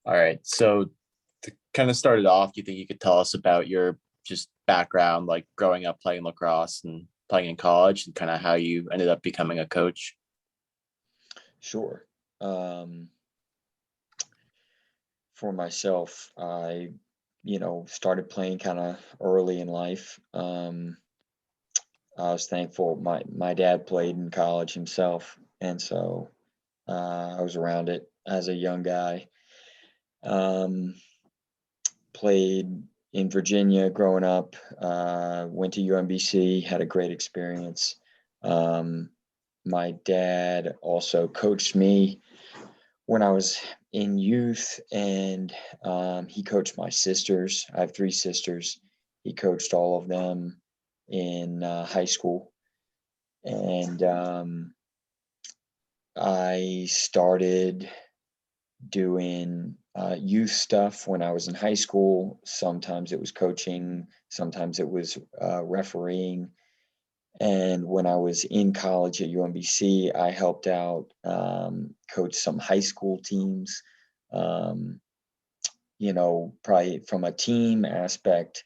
All right. So to kind of start it off, do you think you could tell us about your just background, like growing up playing lacrosse and playing in college, and kind of how you ended up becoming a coach? Sure. Um, for myself, I started playing kind of early in life. I was thankful. My dad played in college himself, and so I was around it as a young guy. Um, Played in Virginia growing up. Went to UMBC, had a great experience. Um, my dad also coached me when I was in youth, and he coached my sisters. I have three sisters. He coached all of them in high school, and I started doing youth stuff when I was in high school. Sometimes it was coaching, sometimes it was refereeing. And when I was in college at UMBC, I helped out coach some high school teams. Um, Probably from a team aspect,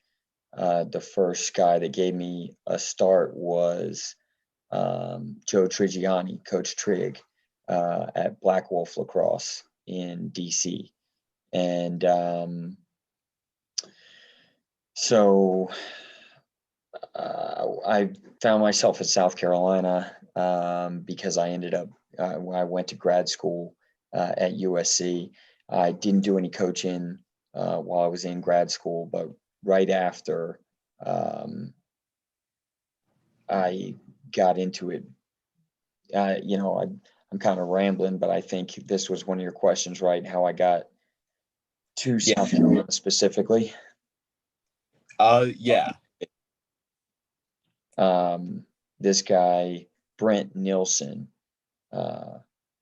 the first guy that gave me a start was Joe Trigiani, Coach Trig, at Black Wolf Lacrosse in DC. And so I found myself in South Carolina because I ended up, when I went to grad school at USC. I didn't do any coaching while I was in grad school, but right after um, I got into it, I'm kind of rambling, but I think this was one of your questions, right? How I got to Yeah. South Carolina specifically. Yeah. This guy, Brent Nilsson, uh,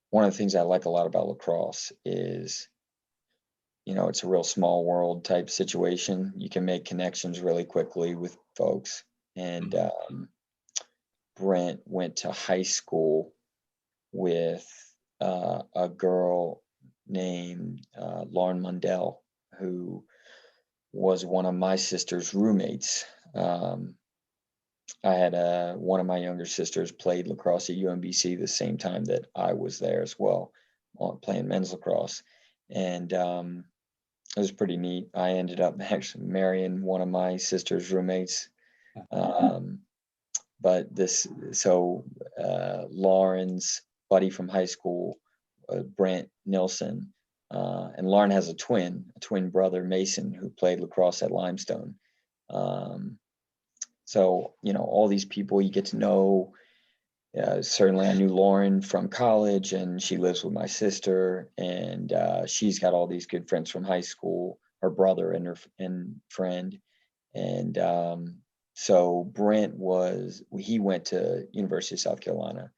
one of the things I like a lot about lacrosse is, it's a real small world type situation. You can make connections really quickly with folks. And Brent went to high school with a girl named Lauren Mundell, who was one of my sister's roommates. I had one of my younger sisters played lacrosse at UMBC the same time that I was there as well, playing men's lacrosse, and it was pretty neat. I ended up actually marrying one of my sister's roommates. Um, but this, so Lauren's buddy from high school, Brent Nilsson, and Lauren has a twin brother, Mason, who played lacrosse at Limestone. Um, so, all these people you get to know. Certainly, I knew Lauren from college, and she lives with my sister, and she's got all these good friends from high school, her brother and her friend, and so he went to University of South Carolina,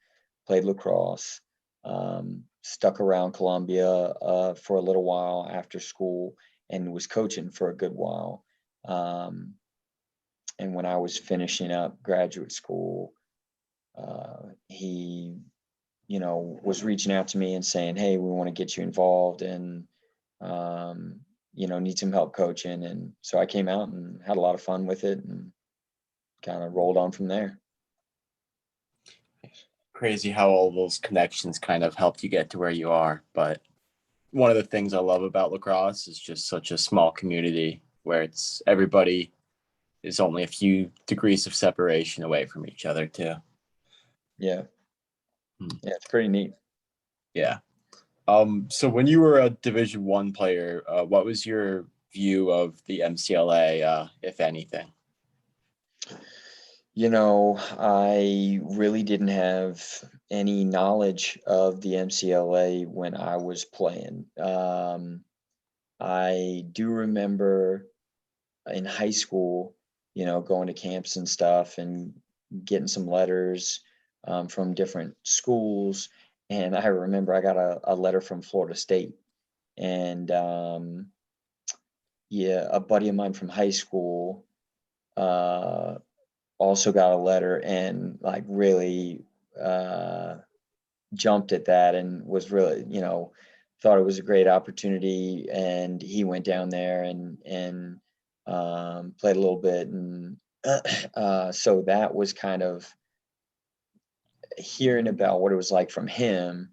played lacrosse, stuck around Columbia for a little while after school, and was coaching for a good while. And when I was finishing up graduate school, he, was reaching out to me and saying, "Hey, we want to get you involved and, need some help coaching." And so I came out and had a lot of fun with it and kind of rolled on from there. Crazy how all those connections kind of helped you get to where you are. But one of the things I love about lacrosse is just such a small community where it's everybody is only a few degrees of separation away from each other too. Yeah. Hmm. Yeah, it's pretty neat. Yeah. So when you were a Division One player, what was your view of the MCLA, if anything? I really didn't have any knowledge of the MCLA when I was playing. I do remember in high school, going to camps and stuff and getting some letters from different schools. And I remember I got a letter from Florida State. And yeah, a buddy of mine from high school uh, also got a letter and like really jumped at that and was really, thought it was a great opportunity, and he went down there and played a little bit, and so that was kind of hearing about what it was like from him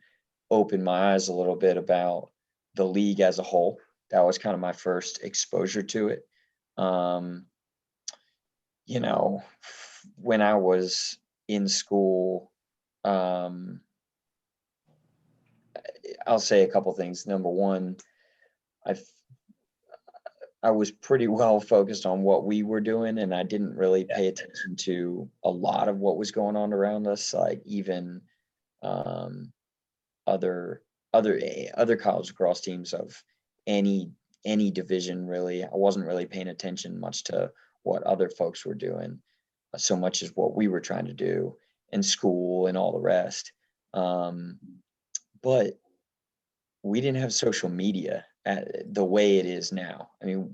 opened my eyes a little bit about the league as a whole. That was kind of my first exposure to it. Um, you know, when I was in school, um, I'll say a couple things. Number one, I I was pretty well focused on what we were doing, and I didn't really pay attention to a lot of what was going on around us, like even um, other other college lacrosse teams of any division. Really, I wasn't really paying attention much to what other folks were doing, so much as what we were trying to do in school and all the rest. Um, but we didn't have social media the way it is now. I mean,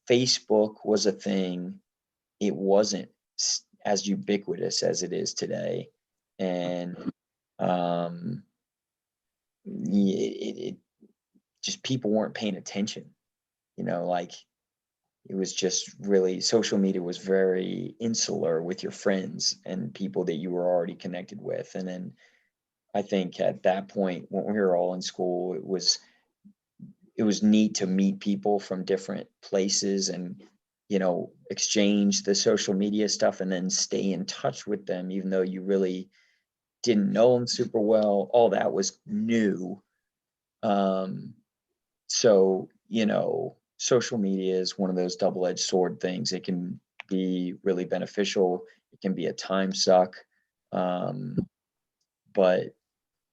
Facebook was a thing. It wasn't as ubiquitous as it is today. And um, it just, people weren't paying attention, like it was just really, social media was very insular with your friends and people that you were already connected with. And then I think at that point, when we were all in school, it was neat to meet people from different places and exchange the social media stuff and then stay in touch with them even though you really didn't know them super well. All that was new. So social media is one of those double-edged sword things. It can be really beneficial, it can be a time suck. But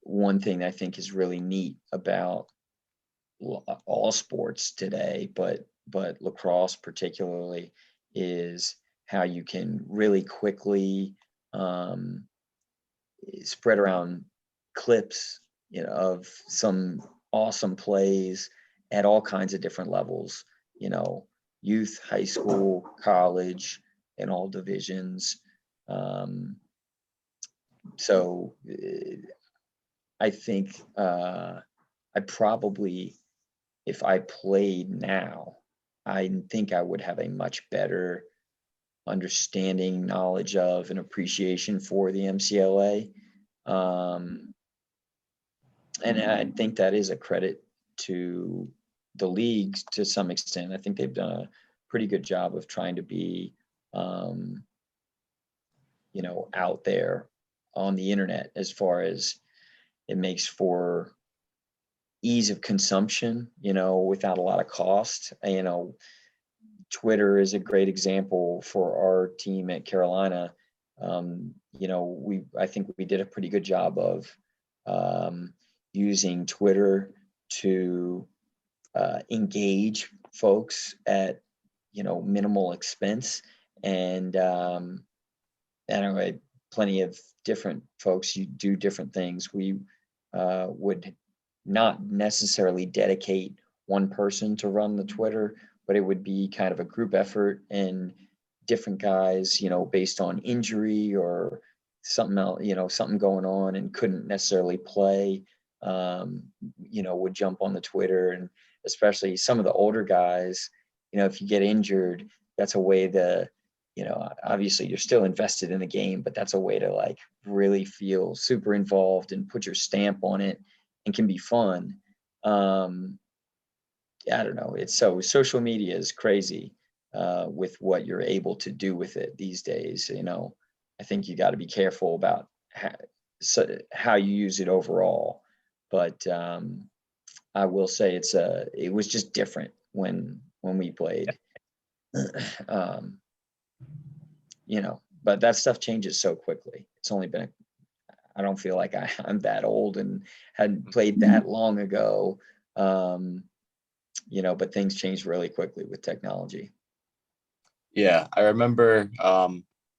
one thing I think is really neat about all sports today, but lacrosse particularly, is how you can really quickly spread around clips, of some awesome plays at all kinds of different levels, youth, high school, college, and all divisions. So I think I probably, if I played now, I think I would have a much better understanding, knowledge of, and appreciation for the MCLA. And I think that is a credit to the leagues to some extent. I think they've done a pretty good job of trying to be, out there on the internet, as far as it makes for ease of consumption, without a lot of cost. Twitter is a great example for our team at Carolina. I think we did a pretty good job of using Twitter to engage folks at minimal expense. And anyway, plenty of different folks, you do different things. We would not necessarily dedicate one person to run the Twitter, but it would be kind of a group effort, and different guys, based on injury or something else, something going on and couldn't necessarily play, would jump on the Twitter. And especially some of the older guys, if you get injured, that's a way to, obviously you're still invested in the game, but that's a way to like really feel super involved and put your stamp on it, and can be fun. I don't know. It's so, social media is crazy with what you're able to do with it these days. I think you got to be careful about how you use it overall. But I will say it was just different when we played. But that stuff changes so quickly. It's only been, I don't feel like I'm that old and hadn't played that long ago. But things change really quickly with technology. Yeah, I remember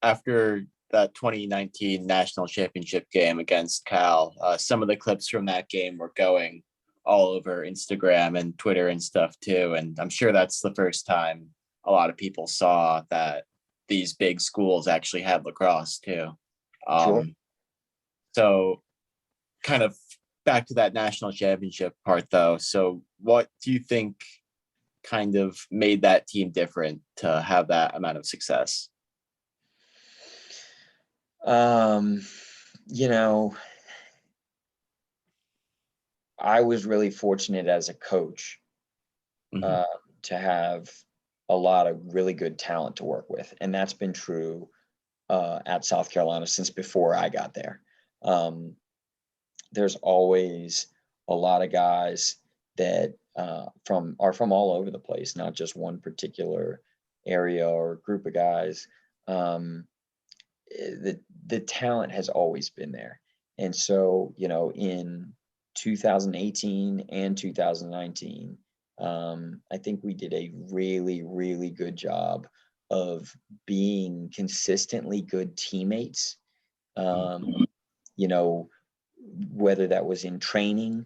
after that 2019 National Championship game against Cal, some of the clips from that game were going all over Instagram and Twitter and stuff too. And I'm sure that's the first time a lot of people saw that these big schools actually had lacrosse too. Sure. So kind of back to that national championship part though. So what do you think kind of made that team different to have that amount of success? You know, I was really fortunate as a coach Mhm. uh, to have a lot of really good talent to work with, and that's been true at South Carolina since before I got there. Um, there's always a lot of guys that from all over the place, not just one particular area or group of guys. Um, the talent has always been there, and so in 2018 and 2019, I think we did a really really good job of being consistently good teammates. Um, you know, whether that was in training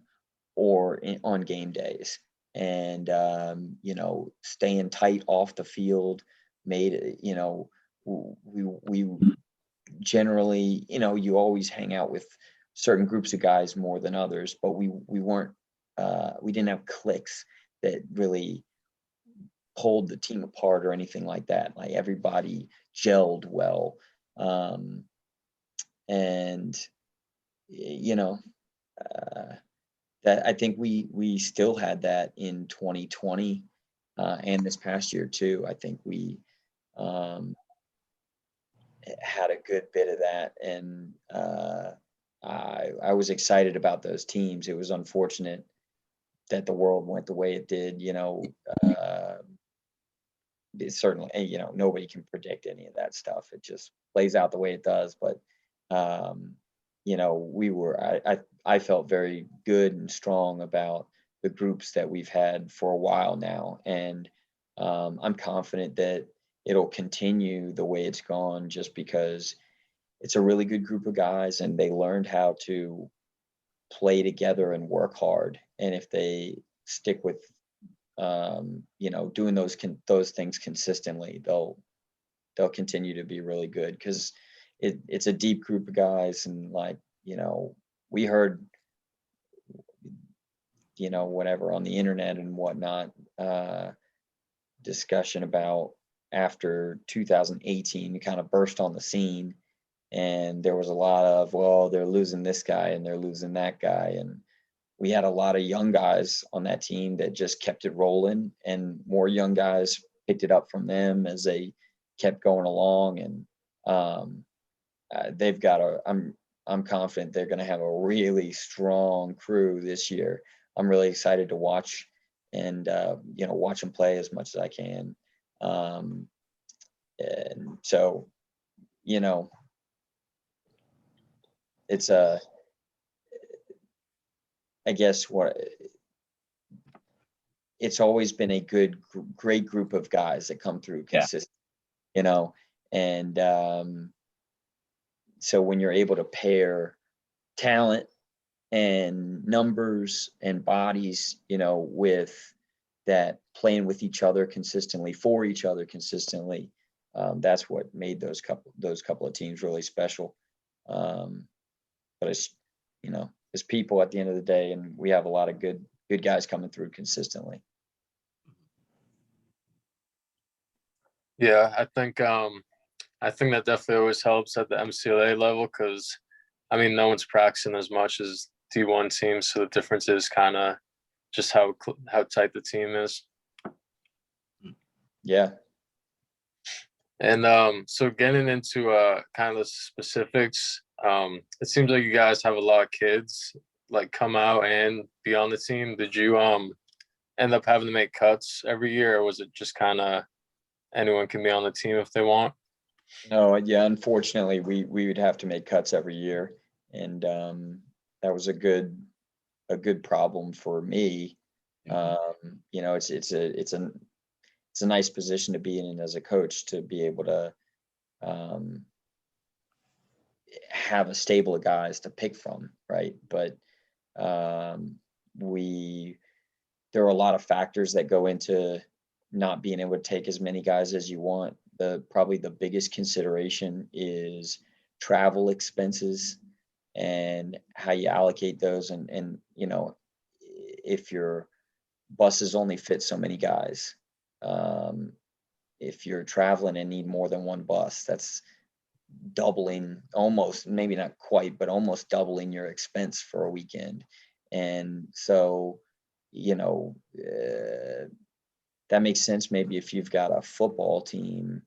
or on game days, and staying tight off the field made it. We generally, you always hang out with certain groups of guys more than others, but we weren't we didn't have cliques that really pulled the team apart or anything like that. Like everybody gelled well. Um, and you know, uh, that I think we still had that in 2020 and this past year too. I think we um, had a good bit of that, and I was excited about those teams. It was unfortunate that the world went the way it did. It certainly, nobody can predict any of that stuff. It just plays out the way it does. But um, we were I felt very good and strong about the groups that we've had for a while now, and I'm confident that it'll continue the way it's gone, just because it's a really good group of guys and they learned how to play together and work hard. And if they stick with doing those things consistently, they'll continue to be really good, because it's a deep group of guys. And like, we heard whatever on the internet and whatnot, discussion about after 2018 we kind of burst on the scene, and there was a lot of, well, they're losing this guy and they're losing that guy, and we had a lot of young guys on that team that just kept it rolling, and more young guys picked it up from them as they kept going along. And they've got I'm confident they're going to have a really strong crew this year. I'm really excited to watch, and watch them play as much as I can. um, and so you know it's a I guess what it's always been a great group of guys that come through Yeah. consistent, you know, and so when you're able to pair talent and numbers and bodies, with that playing with each other consistently, for each other consistently, that's what made those couple of teams really special. Um, but it's people at the end of the day, and we have a lot of good guys coming through consistently. Yeah, I think that definitely always helps at the MCLA level, because I mean no one's practicing as much as D1 teams, so the difference is kind of just how tight the team is. Yeah. And so getting into kind of the specifics, it seems like you guys have a lot of kids like come out and be on the team. Did you end up having to make cuts every year, or was it just kind of anyone can be on the team if they want? No, yeah, unfortunately, we would have to make cuts every year, and that was a good problem for me. It's a nice position to be in as a coach, to be able to um, have a stable of guys to pick from, right? But um, we there are a lot of factors that go into not being able to take as many guys as you want. Probably the biggest consideration is travel expenses, and how you allocate those. And, you know, if your buses only fit so many guys, if you're traveling and need more than one bus, that's doubling, almost, maybe not quite, but almost doubling your expense for a weekend. And so, you know, that makes sense maybe if you've got a football team.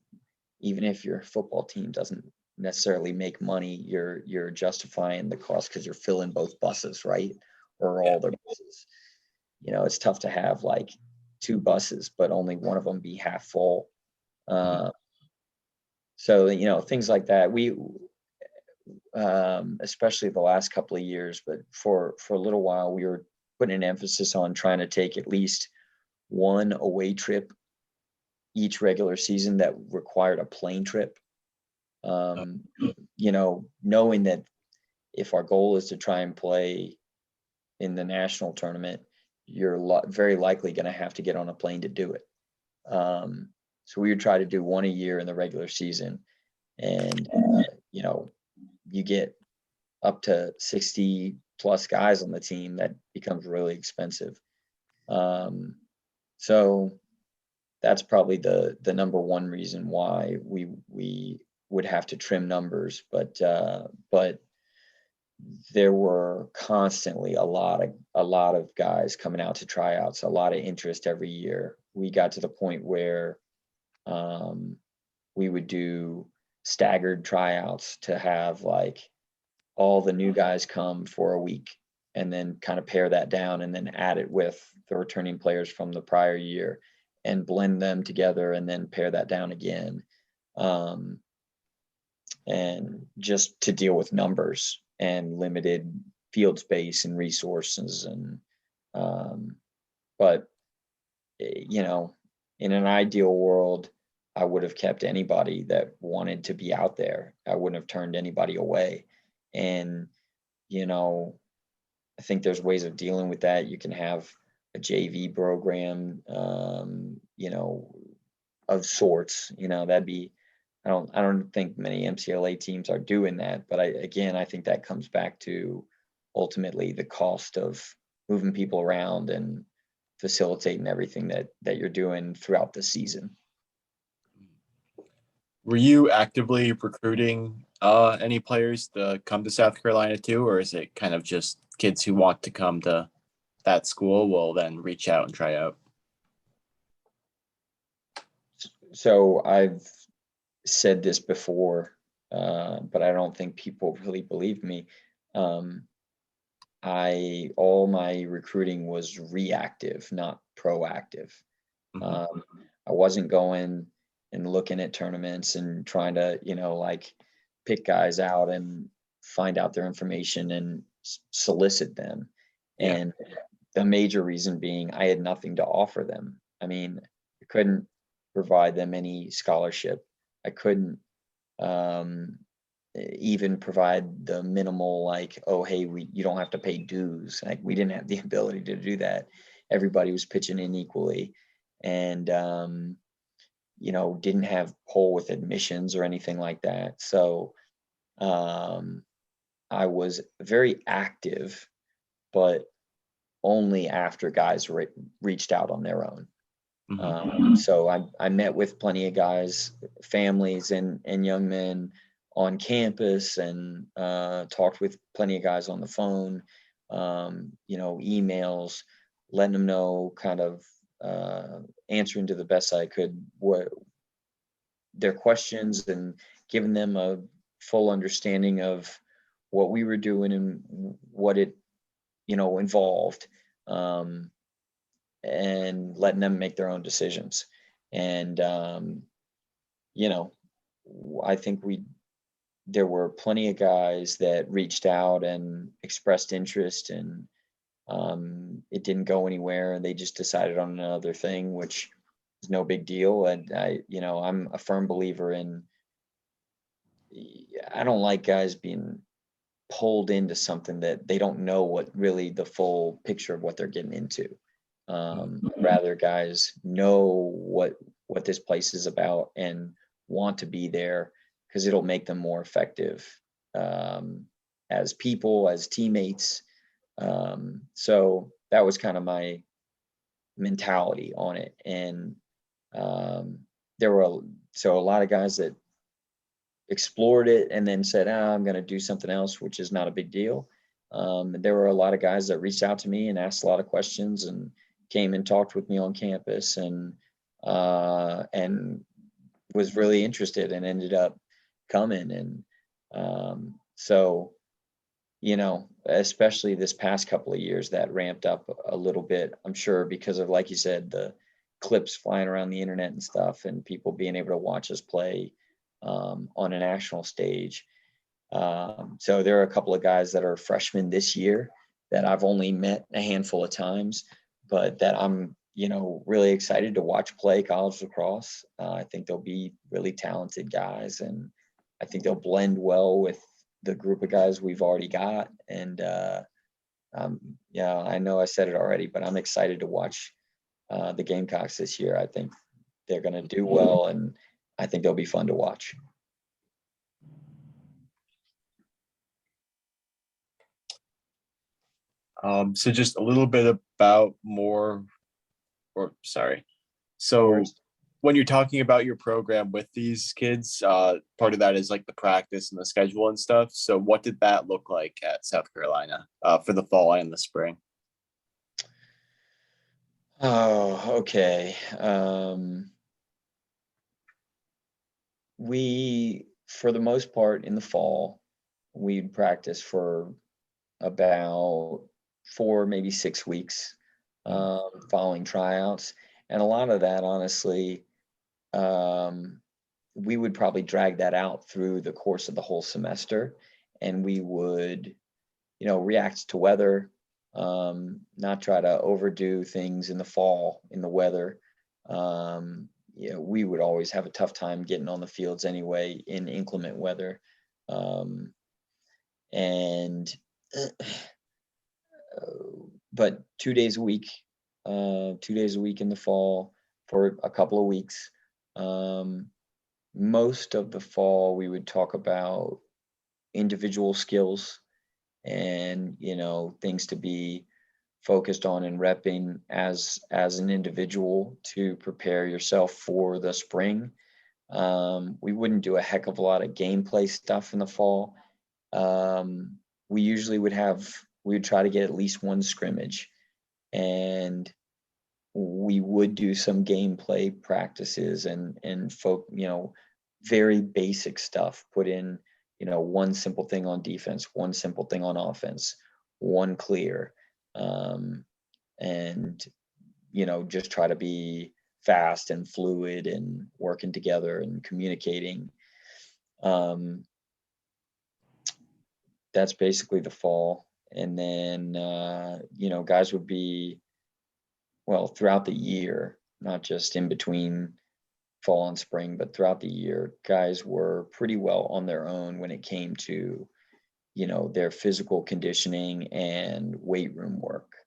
Even if your football team doesn't necessarily make money, you're justifying the cost because you're filling both buses, right? Or all their buses. You know, it's tough to have like 2 buses, but only one of them be half full. So, you know, things like that. We, especially the last couple of years, but for a little while, we were putting an emphasis on trying to take at least one away trip each regular season that required a plane trip. You know, knowing that if our goal is to try and play in the national tournament, you're very likely going to have to get on a plane to do it. So we would try to do one a year in the regular season, and you know, you get up to 60 plus guys on the team, that becomes really expensive. So that's probably the number one reason why we would have to trim numbers, but there were constantly a lot of guys coming out to tryouts, a lot of interest every year. We got to the point where we would do staggered tryouts to have like all the new guys come for a week, and then kind of pare that down and then add it with the returning players from the prior year and blend them together and then pare that down again. And just to deal with numbers and limited field space and resources. And but you know, in an ideal world, I would have kept anybody that wanted to be out there. I wouldn't have turned anybody away. And you know, I think there's ways of dealing with that. You can have a JV program, you know, of sorts. You know, that'd be, I don't think many MCLA teams are doing that, but I think that comes back to ultimately the cost of moving people around and facilitating everything that you're doing throughout the season. Were you actively recruiting any players to come to South Carolina too, or is it kind of just kids who want to come to that school will then reach out and try out? So I've said this before, but I don't think people really believe me. All my recruiting was reactive, not proactive. Mm-hmm. I wasn't going and looking at tournaments and trying to, you know, like pick guys out and find out their information and solicit them. Yeah. And the major reason being I had nothing to offer them. I mean, I couldn't provide them any scholarship. I couldn't even provide the minimal, like, oh, hey, you don't have to pay dues. Like, we didn't have the ability to do that. Everybody was pitching in equally. And you know, didn't have pull with admissions or anything like that. So I was very active, but only after guys reached out on their own. Mm-hmm. So I met with plenty of guys, families and young men on campus, and talked with plenty of guys on the phone, you know, emails, letting them know, kind of answering to the best I could what their questions, and giving them a full understanding of what we were doing and what it, you know, involved, and letting them make their own decisions. And you know, I think there were plenty of guys that reached out and expressed interest, and it didn't go anywhere, and they just decided on another thing, which is no big deal. And you know, I'm a firm believer in, I don't like guys being pulled into something that they don't know what really the full picture of what they're getting into. Rather guys know what this place is about and want to be there, because it'll make them more effective, as people, as teammates. So that was kind of my mentality on it. And there were a lot of guys that explored it and then said, I'm going to do something else, which is not a big deal. There were a lot of guys that reached out to me and asked a lot of questions and came and talked with me on campus and was really interested and ended up coming. And so, you know, especially this past couple of years, that ramped up a little bit, I'm sure, because of, like you said, the clips flying around the internet and stuff, and people being able to watch us play on a national stage. So there are a couple of guys that are freshmen this year that I've only met a handful of times, but that I'm, you know, really excited to watch play college lacrosse. I think they'll be really talented guys, and I think they'll blend well with the group of guys we've already got. And yeah, I know I said it already, but I'm excited to watch the Gamecocks this year. I think they're going to do well, and I think they'll be fun to watch. So just a little bit about more, or sorry. So when you're talking about your program with these kids, part of that is like the practice and the schedule and stuff. So what did that look like at South Carolina for the fall and the spring? Oh, okay. We, for the most part, in the fall, we'd practice for about 4, maybe 6 weeks following tryouts. And a lot of that, honestly, we would probably drag that out through the course of the whole semester. And we would, you know, react to weather, not try to overdo things in the fall in the weather. You know, we would always have a tough time getting on the fields anyway in inclement weather. And but 2 days a week, 2 days a week in the fall for a couple of weeks. Most of the fall, we would talk about individual skills and, you know, things to be focused on and repping as an individual to prepare yourself for the spring. We wouldn't do a heck of a lot of gameplay stuff in the fall. We usually we would try to get at least one scrimmage, and we would do some gameplay practices and you know, very basic stuff, put in, you know, one simple thing on defense, one simple thing on offense, one clear, and, you know, just try to be fast and fluid and working together and communicating. That's basically the fall. And then, you know, guys would be, well, throughout the year, not just in between fall and spring, but throughout the year, guys were pretty well on their own when it came to, you know, their physical conditioning and weight room work.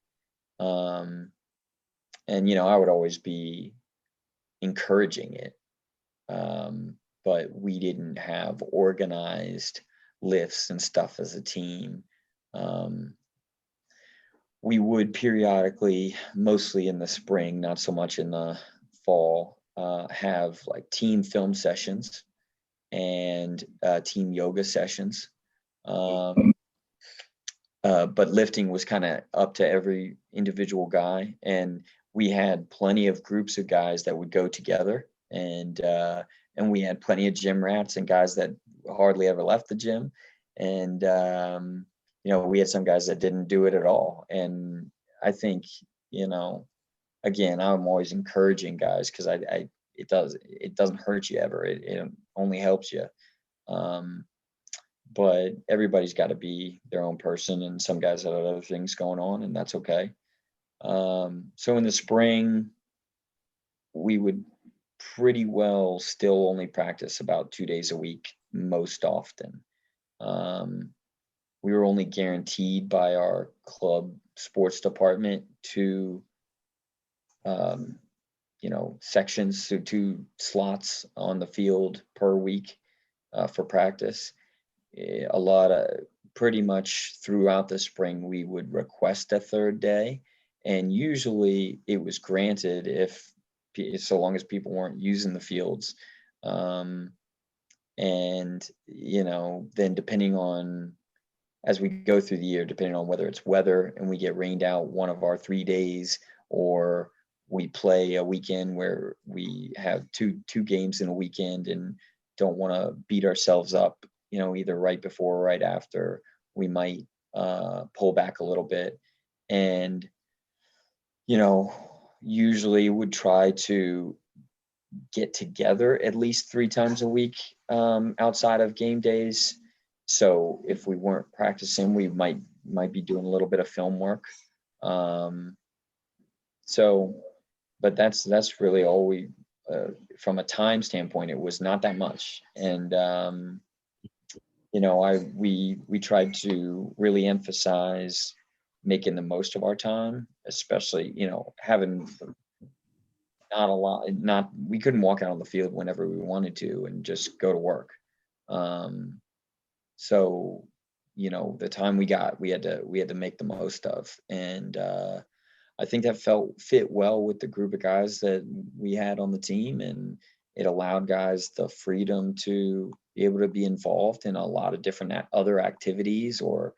And, you know, I would always be encouraging it. But we didn't have organized lifts and stuff as a team. We would periodically, mostly in the spring, not so much in the fall, have like team film sessions and team yoga sessions. But lifting was kind of up to every individual guy. And we had plenty of groups of guys that would go together. And we had plenty of gym rats and guys that hardly ever left the gym. And, you know, we had some guys that didn't do it at all. And I think, you know, again, I'm always encouraging guys because it doesn't hurt you ever. It only helps you. But everybody's got to be their own person, and some guys have other things going on, and that's okay. So in the spring, we would pretty well still only practice about 2 days a week most often. We were only guaranteed by our club sports department 2 you know, sections, so 2 slots on the field per week for practice. A lot of pretty much throughout the spring, we would request a third day, and usually it was granted if so long as people weren't using the fields. And then depending on, as we go through the year, depending on whether it's weather and we get rained out one of our 3 days, or we play a weekend where we have two games in a weekend and don't want to beat ourselves up, either right before or right after, we might pull back a little bit. And usually would try to get together at least 3 times a week outside of game days. So if we weren't practicing, we might be doing a little bit of film work. But that's really all we, from a time standpoint, it was not that much. And we tried to really emphasize making the most of our time, especially having not a lot, we couldn't walk out on the field whenever we wanted to and just go to work. So the time we got, we had to make the most of. And I think that fit well with the group of guys that we had on the team, and it allowed guys the freedom to be able to be involved in a lot of different other activities, or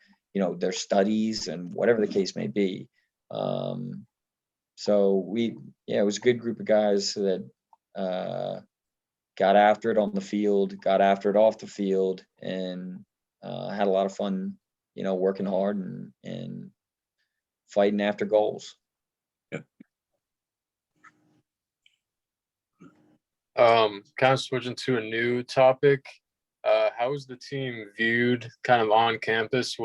their studies and whatever the case may be. So it was a good group of guys that got after it on the field, got after it off the field, and had a lot of fun, working hard and fighting after goals. Yeah. Kind of switching to a new topic. How was the team viewed kind of on campus?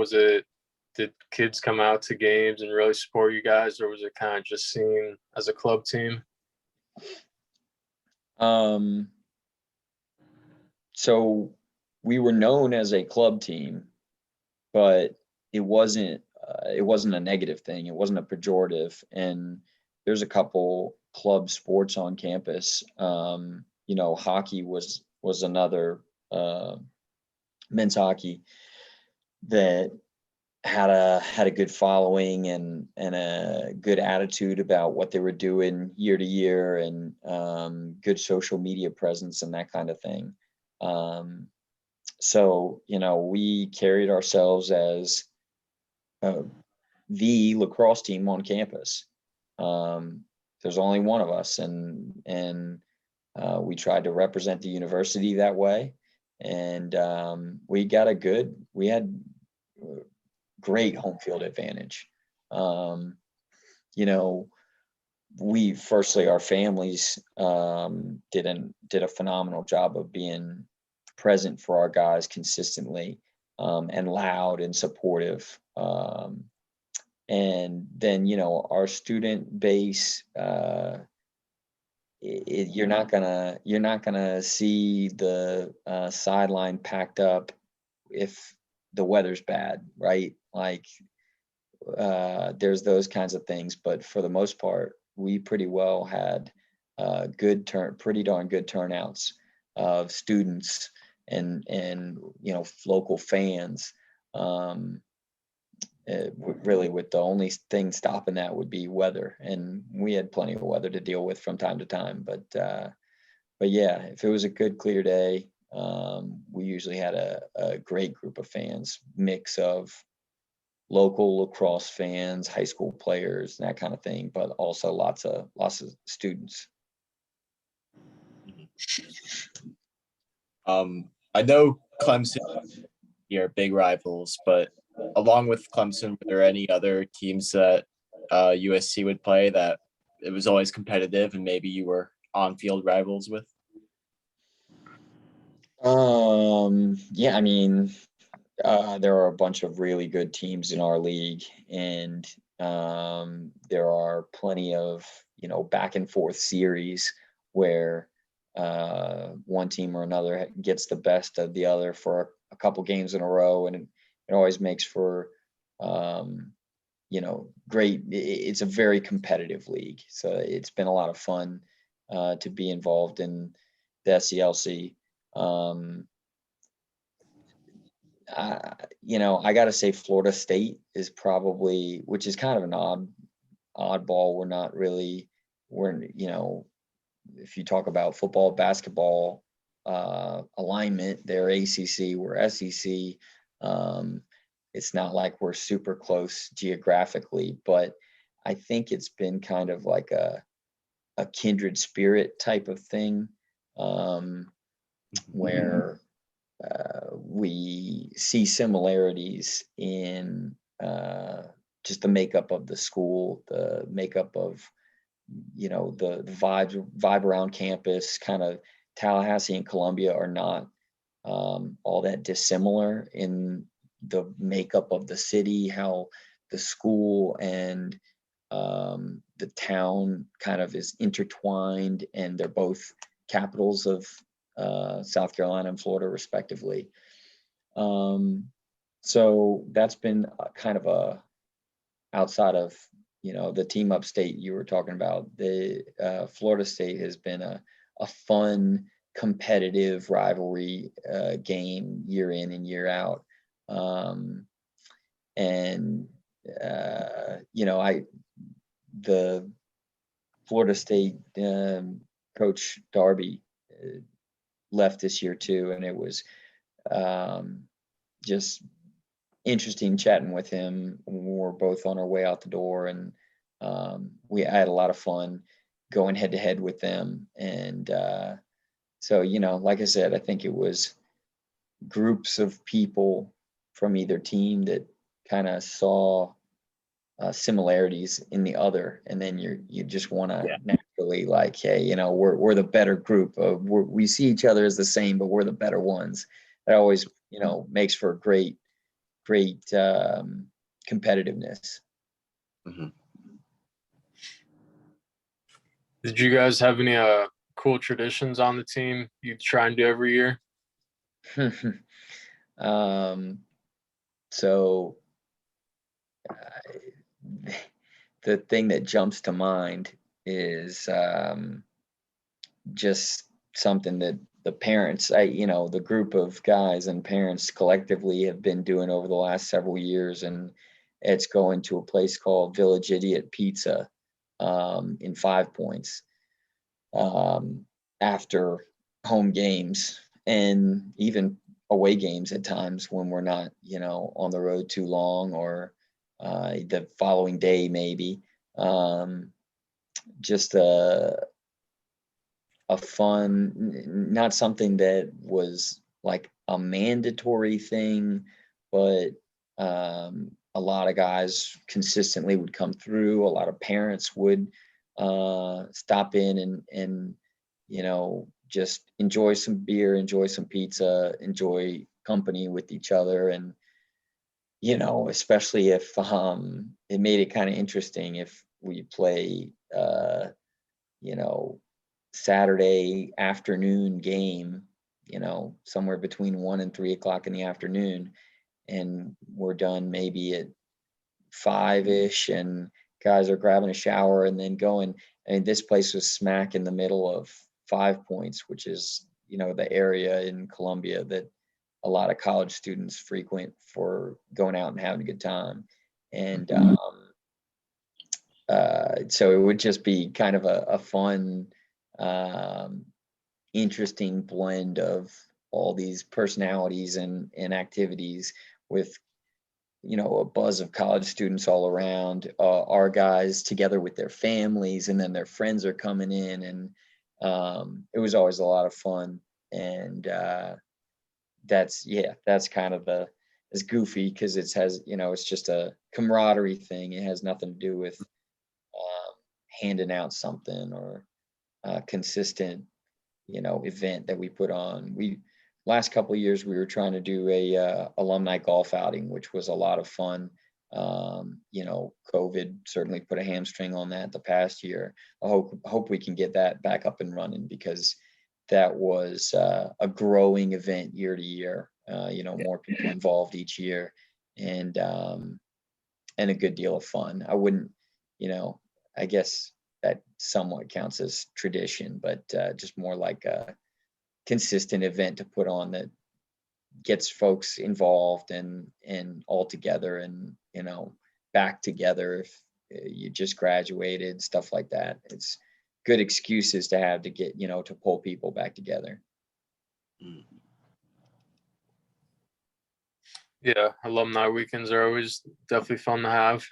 Did kids come out to games and really support you guys, or was it kind of just seen as a club team? So we were known as a club team, but it wasn't a negative thing. It wasn't a pejorative. And there's a couple club sports on campus. Hockey was another, men's hockey that had a good following and a good attitude about what they were doing year to year, and good social media presence and that kind of thing. So we carried ourselves as the lacrosse team on campus. There's only one of us, and we tried to represent the university that way. And we had great home field advantage. Our families did a phenomenal job of being present for our guys consistently, and loud and supportive. And then our student base, you're not gonna see the sideline packed up if the weather's bad, right? Like there's those kinds of things, but for the most part, we pretty well had pretty darn good turnouts of students and local fans. Really, with the only thing stopping that would be weather, and we had plenty of weather to deal with from time to time. But yeah, if it was a good clear day, we usually had a great group of fans, mix of local lacrosse fans, high school players, and that kind of thing, but also lots of students. I know Clemson, are big rivals, but along with Clemson, were there any other teams that USC would play that it was always competitive and maybe you were on-field rivals with? Yeah, I mean, there are a bunch of really good teams in our league, and there are plenty of back and forth series where one team or another gets the best of the other for a couple games in a row, and it always makes for great. It's a very competitive league, so it's been a lot of fun to be involved in the SCLC. I got to say Florida State is probably, which is kind of an oddball. If you talk about football, basketball alignment, they're ACC, we're SEC. It's not like we're super close geographically, but I think it's been kind of like a kindred spirit type of thing, where we see similarities in just the makeup of the school, the makeup of, the vibe around campus. Kind of Tallahassee and Columbia are not all that dissimilar in the makeup of the city, how the school and the town kind of is intertwined, and they're both capitals of South Carolina and Florida, respectively. So that's been kind of outside of, the team upstate you were talking about. The Florida State has been a fun, competitive rivalry game year in and year out. The Florida State coach Darby left this year too, and it was just interesting chatting with him when we were both on our way out the door, and I had a lot of fun going head to head with them. And so, like I said, I think it was groups of people from either team that kind of saw similarities in the other, and then you just want to naturally, like, hey, we're the better group. We see each other as the same, but we're the better ones. That always makes for great competitiveness. Mm-hmm. Did you guys have any cool traditions on the team you try and do every year? So the thing that jumps to mind is just something that the parents, the group of guys and parents collectively have been doing over the last several years, and it's going to a place called Village Idiot Pizza in 5 Points after home games, and even away games at times when we're not, on the road too long, or the following day maybe. Just a fun, not something that was like a mandatory thing, but a lot of guys consistently would come through. A lot of parents would stop in and just enjoy some beer, enjoy some pizza, enjoy company with each other. And especially if it made it kind of interesting if we play Saturday afternoon game, somewhere between 1 and 3 o'clock in the afternoon, and we're done maybe at 5-ish, and guys are grabbing a shower and then going. And this place was smack in the middle of 5 Points, which is, the area in Columbia that a lot of college students frequent for going out and having a good time. And so it would just be kind of a fun, interesting blend of all these personalities and activities, with a buzz of college students all around, our guys together with their families, and then their friends are coming in, and it was always a lot of fun. And that's kind of as goofy, because it's just a camaraderie thing. It has nothing to do with handing out something or consistent event that we put on. Last couple of years we were trying to do a alumni golf outing, which was a lot of fun. COVID certainly put a hamstring on that the past year. I hope we can get that back up and running, because that was a growing event year to year. More people involved each year, and a good deal of fun. I wouldn't, I guess that somewhat counts as tradition, but just more like a consistent event to put on that gets folks involved and all together, and back together if you just graduated, stuff like that. It's good excuses to have to get to pull people back together. Mm. Yeah, alumni weekends are always definitely fun to have.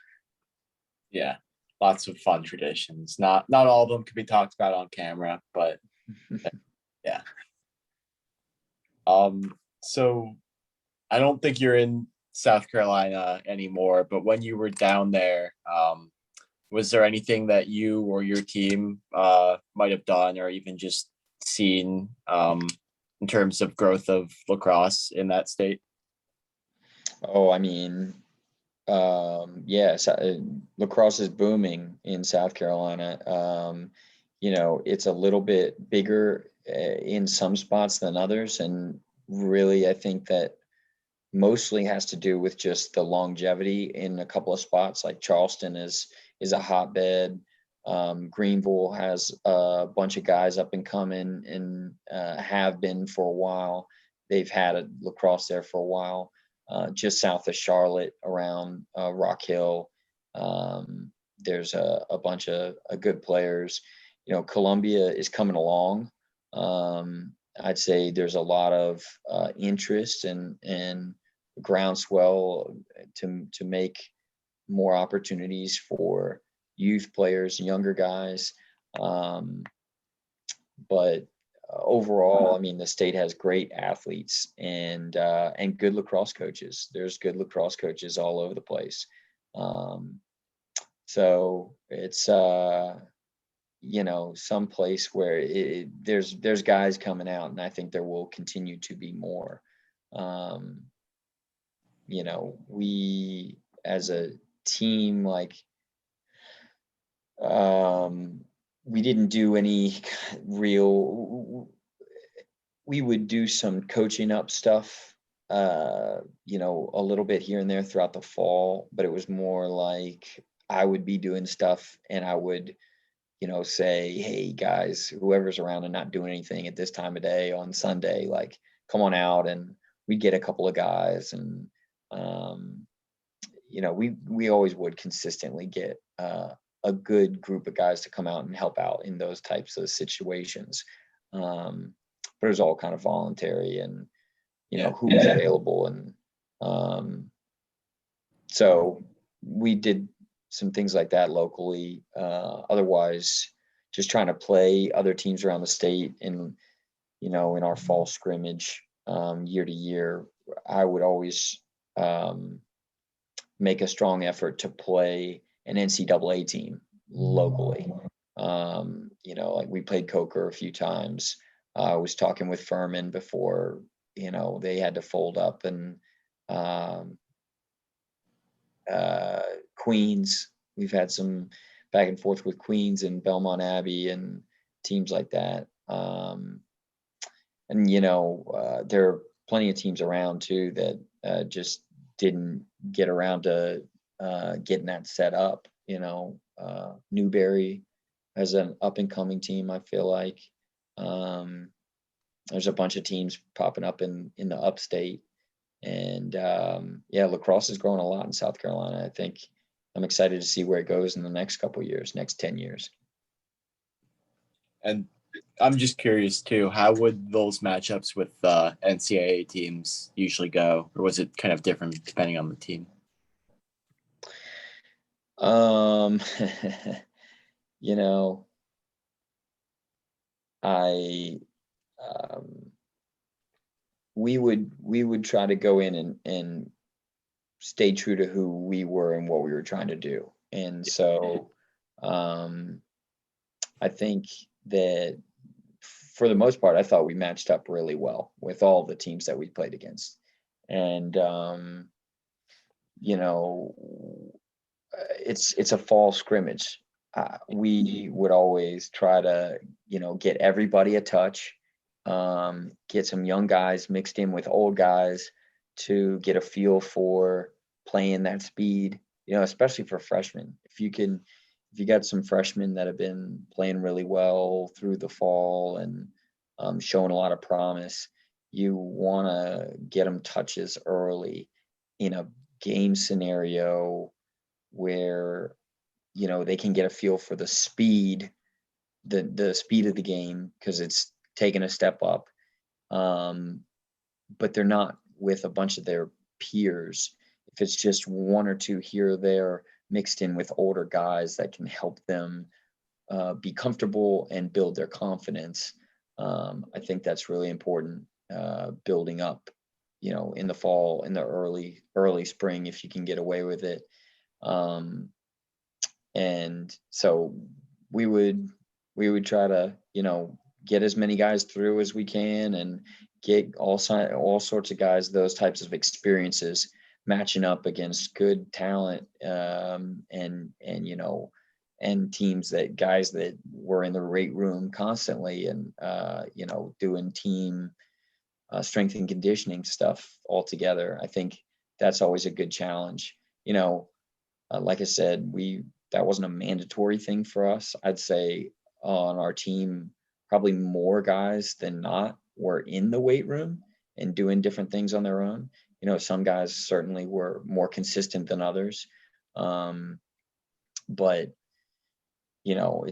Yeah, lots of fun traditions. Not all of them can be talked about on camera, but yeah. So I don't think you're in South Carolina anymore, but when you were down there, was there anything that you or your team might have done or even just seen in terms of growth of lacrosse in that state? Oh, I mean, yes, lacrosse is booming in South Carolina. It's a little bit bigger in some spots than others, and really, I think that mostly has to do with just the longevity in a couple of spots. Like Charleston is a hotbed. Greenville has a bunch of guys up and coming, and have been for a while. They've had a lacrosse there for a while. Just south of Charlotte, around Rock Hill, there's a bunch of good players. Columbia is coming along. I'd say there's a lot of interest and groundswell to make more opportunities for youth players, younger guys. But overall, I mean, the state has great athletes and good lacrosse coaches. There's good lacrosse coaches all over the place. So it's some place where there's guys coming out, and I think there will continue to be more. We as a team, like, we didn't do any real. We would do some coaching up stuff, a little bit here and there throughout the fall, but it was more like I would be doing stuff and I would, say, hey guys, whoever's around and not doing anything at this time of day on Sunday, like, come on out, and we'd get a couple of guys, and we always would consistently get a good group of guys to come out and help out in those types of situations. But it was all kind of voluntary, and who was available, and so we did some things like that locally. Otherwise, just trying to play other teams around the state, and in our fall scrimmage, year to year, I would always make a strong effort to play an NCAA team locally. Like we played Coker a few times. I was talking with Furman before, they had to fold up, and Queens. We've had some back and forth with Queens and Belmont Abbey and teams like that. And there are plenty of teams around too that just didn't get around to getting that set up. Newberry has an up and coming team, I feel like. There's a bunch of teams popping up in the upstate, and lacrosse is growing a lot in South Carolina. I think I'm excited to see where it goes in the next couple of years, next 10 years. And I'm just curious too, how would those matchups with NCAA teams usually go, or was it kind of different depending on the team? We would try to go in and stay true to who we were and what we were trying to do. And so I think that for the most part, I thought we matched up really well with all the teams that we played against. And it's a fall scrimmage. We would always try to get everybody a touch, get some young guys mixed in with old guys to get a feel for playing that speed, especially for freshmen. If you got some freshmen that have been playing really well through the fall and showing a lot of promise, you want to get them touches early in a game scenario where, you know, they can get a feel for the speed, the speed of the game, because it's taken a step up. But they're not with a bunch of their peers. If it's just one or two here or there mixed in with older guys that can help them be comfortable and build their confidence, I think that's really important. Building up, you know, in the fall, in the early spring, if you can get away with it. And so we would try to, you know, get as many guys through as we can and get all sorts of guys those types of experiences, matching up against good talent, and you know, and teams that guys that were in the weight room constantly, and you know, doing team strength and conditioning stuff all together. I think that's always a good challenge. You know, like I said, that wasn't a mandatory thing for us. I'd say on our team, probably more guys than not were in the weight room and doing different things on their own. You know, some guys certainly were more consistent than others. But you know,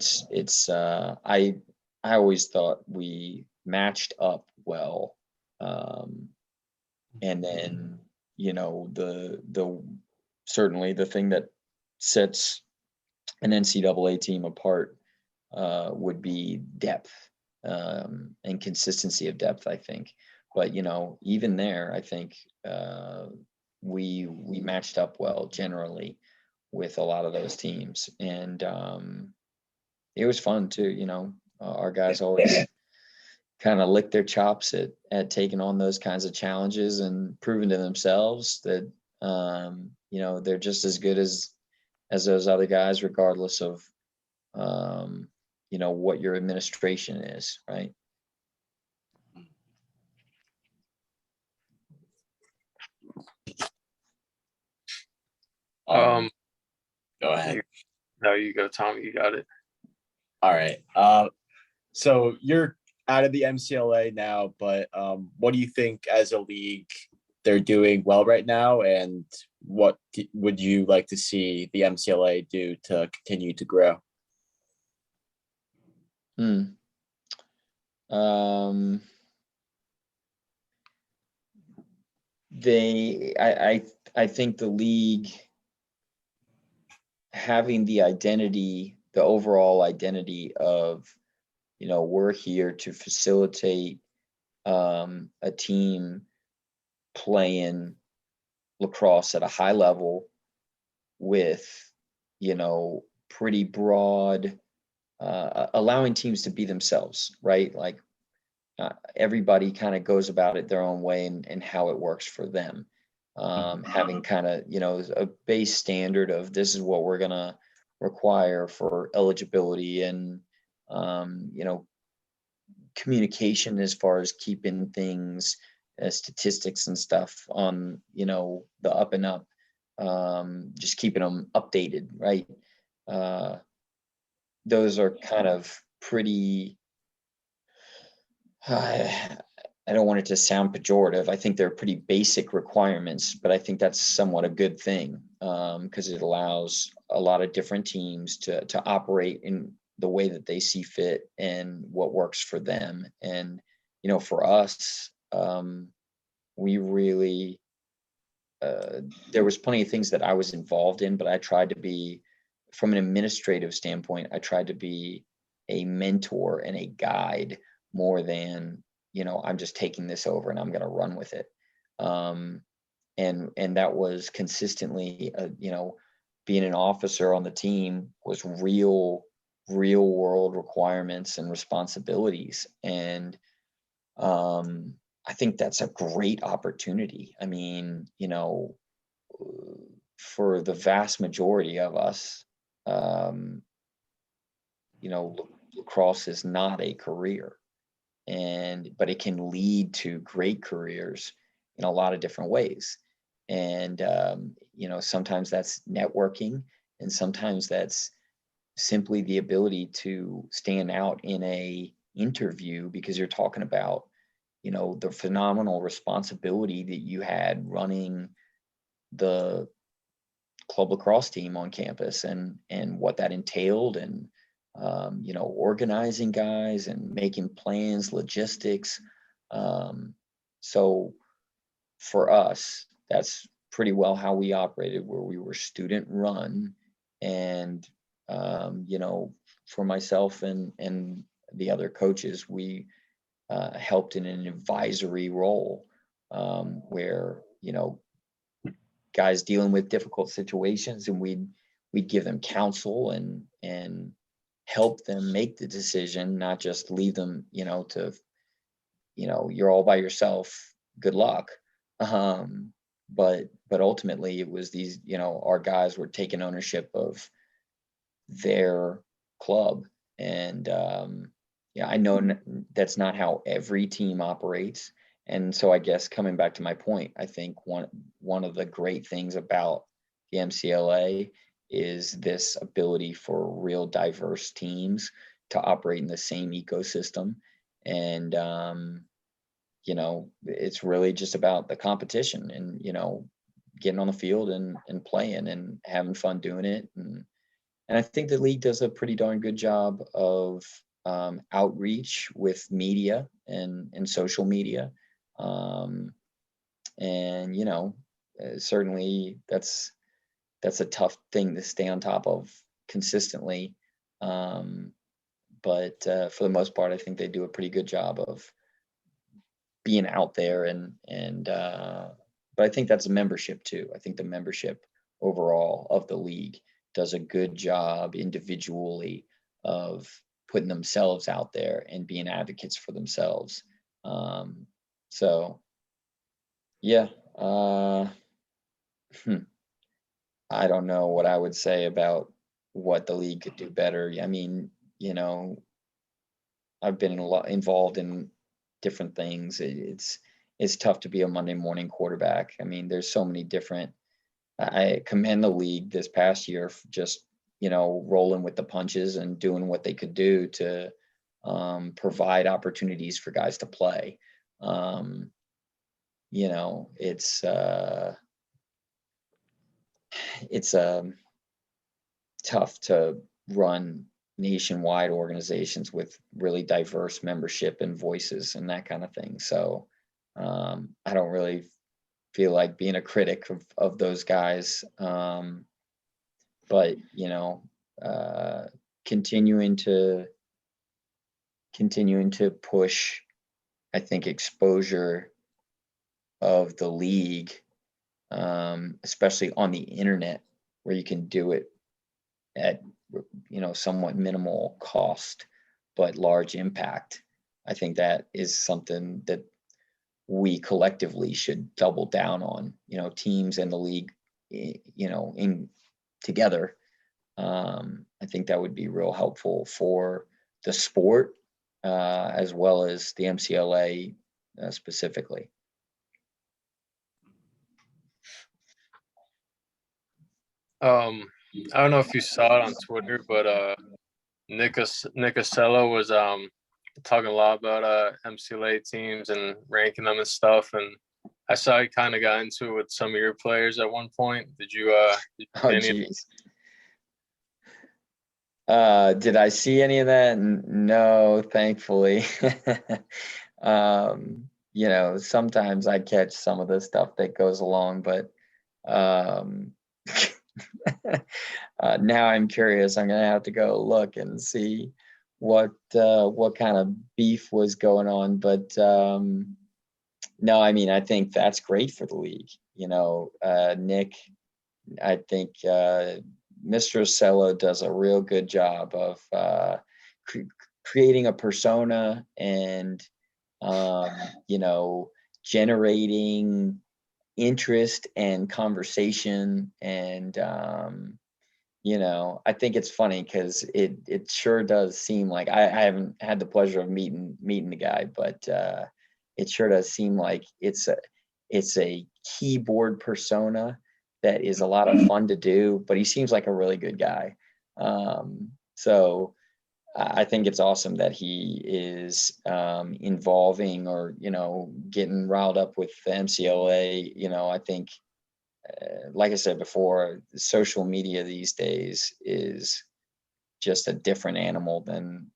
I always thought we matched up well. And then, you know, the certainly the thing that sets an NCAA team apart would be depth, and consistency of depth, I think. But, you know, even there, I think we matched up well generally with a lot of those teams. And it was fun too, you know. Our guys always kind of lick their chops at taking on those kinds of challenges and proving to themselves that you know, they're just as good as those other guys, regardless of you know, what your administration is, right? Go ahead. No, you go, Tommy. You got it. All right. So you're out of the MCLA now, but what do you think as a league they're doing well right now, and what would you like to see the MCLA do to continue to grow? I think the league having the identity, the overall identity of, you know, we're here to facilitate a team playing lacrosse at a high level with, you know, pretty broad, allowing teams to be themselves, right? Like everybody kind of goes about it their own way and how it works for them. Having kind of, you know, a base standard of this is what we're going to require for eligibility, and, you know, communication as far as keeping things, statistics and stuff on, you know, the up and up, just keeping them updated, right? Those are kind of pretty, I don't want it to sound pejorative. I think they're pretty basic requirements, but I think that's somewhat a good thing, because it allows a lot of different teams to operate in the way that they see fit and what works for them. And, you know, for us, we really, there was plenty of things that I was involved in, but I tried to be, from an administrative standpoint, I tried to be a mentor and a guide more than, you know, I'm just taking this over and I'm going to run with it. And that was consistently, you know, being an officer on the team was real world requirements and responsibilities. And I think that's a great opportunity. I mean, you know, for the vast majority of us, you know, lacrosse is not a career, but it can lead to great careers in a lot of different ways. And you know, sometimes that's networking, and sometimes that's simply the ability to stand out in a interview because you're talking about, the phenomenal responsibility that you had running the club lacrosse team on campus, and what that entailed, and organizing guys and making plans, logistics. So for us, that's pretty well how we operated, where we were student run. And for myself and the other coaches, we helped in an advisory role, where guys dealing with difficult situations, and we'd give them counsel and help them make the decision, not just leave them to you're all by yourself, good luck. But ultimately it was these, our guys were taking ownership of their club. And I know that's not how every team operates. And so I guess coming back to my point, I think one of the great things about the MCLA is this ability for real diverse teams to operate in the same ecosystem. And it's really just about the competition, and getting on the field and playing and having fun doing it. And I think the league does a pretty darn good job of outreach with media and social media. Certainly that's a tough thing to stay on top of consistently. But for the most part, I think they do a pretty good job of being out there. But I think that's a membership too. I think the membership overall of the league does a good job individually of putting themselves out there and being advocates for themselves. So yeah, I don't know what I would say about what the league could do better. I mean, I've been involved in different things. It's tough to be a Monday morning quarterback. I mean, there's so many different. I commend the league this past year for just rolling with the punches and doing what they could do to provide opportunities for guys to play. It's tough to run nationwide organizations with really diverse membership and voices and that kind of thing. So I don't really feel like being a critic of those guys. But continuing to push, I think, exposure of the league, especially on the internet, where you can do it at somewhat minimal cost but large impact. I think that is something that we collectively should double down on, teams and the league, in together. I think that would be real helpful for the sport, as well as the MCLA specifically. I don't know if you saw it on Twitter, but Nicolo was talking a lot about MCLA teams and ranking them and stuff, and I saw you kind of got into it with some of your players at one point. Did you Oh geez. Did I see any of that? No, thankfully. Sometimes I catch some of the stuff that goes along, but now I'm curious. I'm gonna have to go look and see what kind of beef was going on. But no, I mean, I think that's great for the league. Nick, I think Mr. Ocello does a real good job of creating a persona and generating interest and conversation. And I think it's funny because it sure does seem like I haven't had the pleasure of meeting the guy, but it sure does seem like it's a keyboard persona that is a lot of fun to do, but he seems like a really good guy. So I think it's awesome that he is involving or, getting riled up with the MCLA. I think, like I said before, social media these days is just a different animal than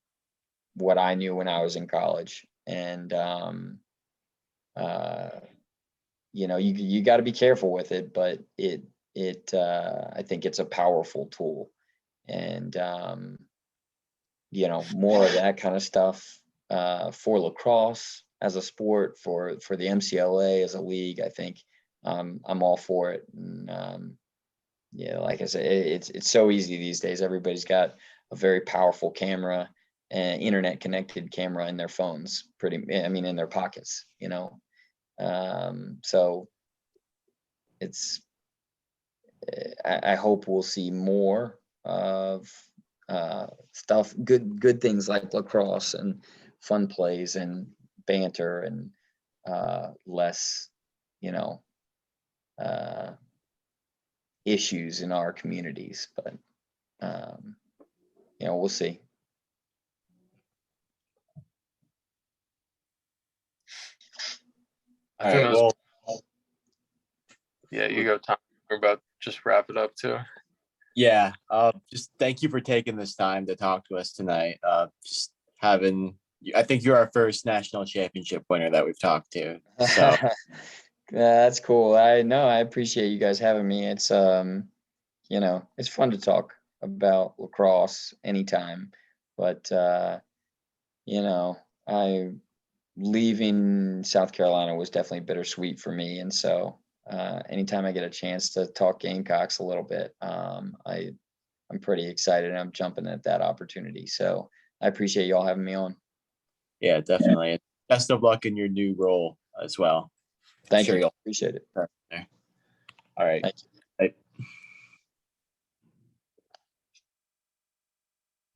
what I knew when I was in college. And, you got to be careful with it, but I think it's a powerful tool. And, more of that kind of stuff for lacrosse as a sport, for the MCLA as a league. I think I'm all for it. And like I said, it's so easy these days. Everybody's got a very powerful camera and internet connected camera in their phones, in their pockets. So it's I hope we'll see more of stuff, good things like lacrosse and fun plays and banter, and less issues in our communities. But we'll see. I think All right, well, yeah, you go, Tom. We're about to just wrap it up too. yeah, just thank you for taking this time to talk to us tonight. Just I think you're our first national championship winner that we've talked to. So That's cool. I appreciate you guys having me. It's it's fun to talk about lacrosse anytime, but leaving South Carolina was definitely bittersweet for me. And so anytime I get a chance to talk Gamecocks a little bit, I'm pretty excited, and I'm jumping at that opportunity. So I appreciate y'all having me on. yeah, definitely. Best of luck in your new role as well. Thank Sure you. you'll Appreciate it. All right. Thank you.